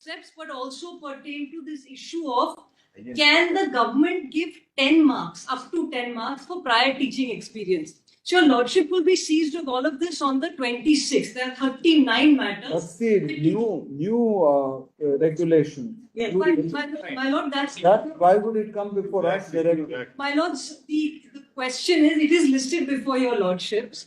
steps, but also pertain to this issue of can the government give 10 marks, up to 10 marks for prior teaching experience? So, Your Lordship will be seized of all of this on the 26th. There are 39 matters. That's the new regulation. Yes, my Lord, that's Why would it come before us directly? my lords, the question is, it is listed before your lordships,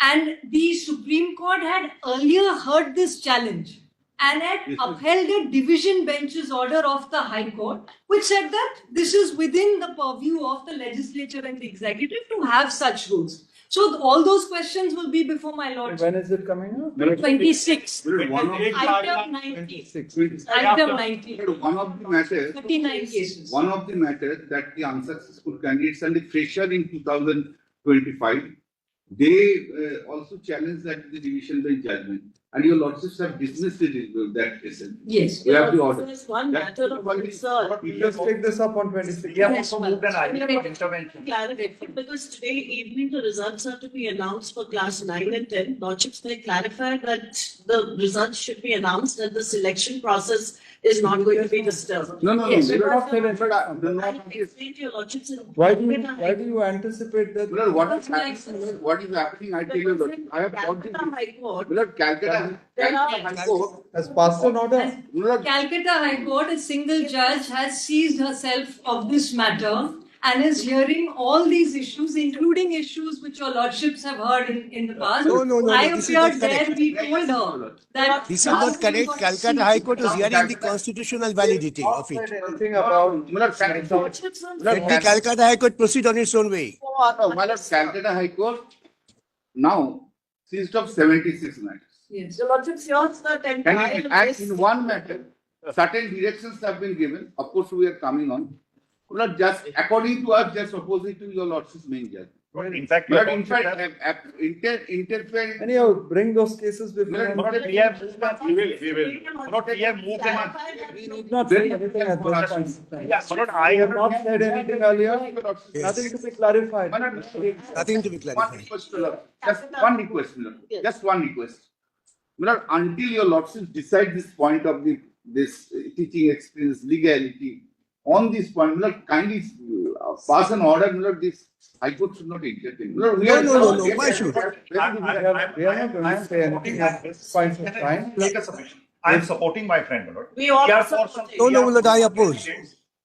and the Supreme Court had earlier heard this challenge and had upheld a division bench's order of the High Court, which said that this is within the purview of the legislature and the executive to have such rules. So all those questions will be before my lords. When is it coming up? 26. One of Item 90. 26. Item 90. one of the matters, 39 cases. one of the matters that the unsuccessful candidates and the fresher in 2025, they also challenged that the division bench judgment, and your lordships have dismissed that case. Yes. We have the order. There's one That- matter of concern. Let's take this up on 26. have also moved an item of intervention. Clarify, because today evening the results are to be announced for class 9 and 10. Lordships, they clarified that the results should be announced and the selection process is not going to be disturbed. No, Yes, no, we're not no, finished. I explained to your lordships in. Why do you anticipate that? no, what is happening, I tell you, that I have got Calcutta the, High Court. Calcutta High Court, Has passed an order? Calcutta High Court, a single judge has seized herself of this matter and is hearing all these issues, including issues which your lordships have heard in the past. No, I this is not appeared there, correct. we told her that. This is not correct. Calcutta High Court is hearing the constitutional validity of it. Anything about Lordships on. Let the Calcutta High Court proceed on its own way. Calcutta High Court now seized of 76 matters. Yes. Your lordships, yours the Can entire you act list. in one matter? Certain directions have been given. Of course, we are coming on. Not just according to us, just opposite to your lordship's main judge. In fact, But in fact, interfering. anyhow, bring those cases before. we have moved them. We need not say anything at this point in time. Yeah, but I We have have not said anything earlier. Nothing to be clarified. Nothing to be One clarified. request, my lord. Just one request, my lord. Yes. Just one request. My lord, until your lordship decide this point of this teaching experience legality, on this point, my lord, kindly pass an order, my lord, this High Court should not entertain. My lord, we are- No. Why should? We are not going to say anything at this point in time. Make a submission. I am supporting my friend, my lord. We all are support for some it. No, my lord, I oppose.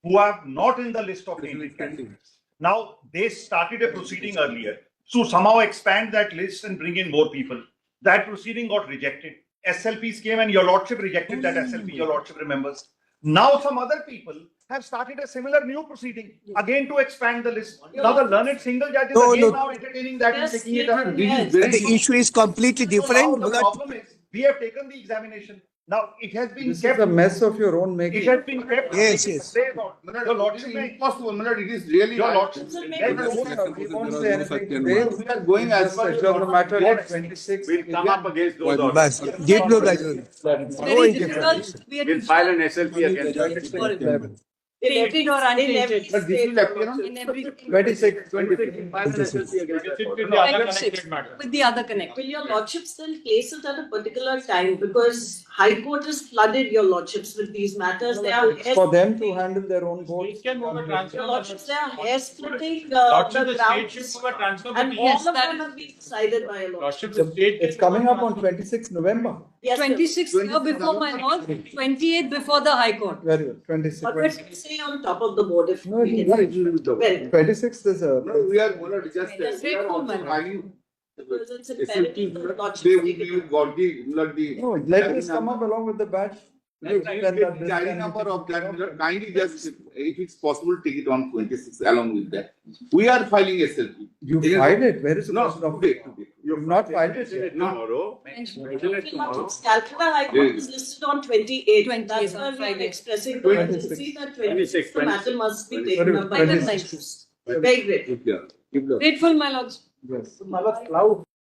Who are not in the list of named candidates. Now, they started a proceeding earlier to somehow expand that list and bring in more people. That proceeding got rejected. SLPs came and your lordship rejected that SLP, your lordship remembers. Now some other people have started a similar new proceeding again to expand the list. Now the learned single judge is No, again no. now entertaining that and Yes, taking it up. yes. And the issue is completely So different. now the problem is, we have taken the examination. Now it has been This is kept. a mess of your own It making. has been kept. Yes. My lord, Your it lordship is may- impossible, my lord, it is really. Your lordship. We won't say anything today. We are going as far as. Adjourn the matter at 26. We'll come up against those orders. Bas, deep look like It's No very indifference. difficult. We are We'll file an SLP against them. tainted or But untainted. this will appear on In every 26. with the other connect. Will your lordships then place it at a particular time? Because High Court has flooded your lordships with these matters. They are It's for them to handle their own votes. Your lordships, they are hair splitting the grounds. And all Yes, of that them have been decided by your lordship. It's coming up on 26 November. Yes, sir. 26th year before my lord, 28th before the High Court. Very good. 26. But let me say on top of the board if No, we it can. is Well, 26th is a. No, we are, my lord, just, Yes, we are grateful, also my lord. filing. because it's SLP, imperative that lordships they take it will up. got the, like the. No, let this come up along with the batch. Diary number of that, my lord, kindly just, if it's possible, take it on 26 along with that. We are filing SLP. You Yes. filed it. Where is the No, person of today. You've not filed it yet. No. Calcutta High Court is listed on 28. 28 That's on why we are Friday. expressing the 26. urgency that 26 the matter must be taken up by the 26. lordships. Very great. Keep the- Grateful, my lords. Yes.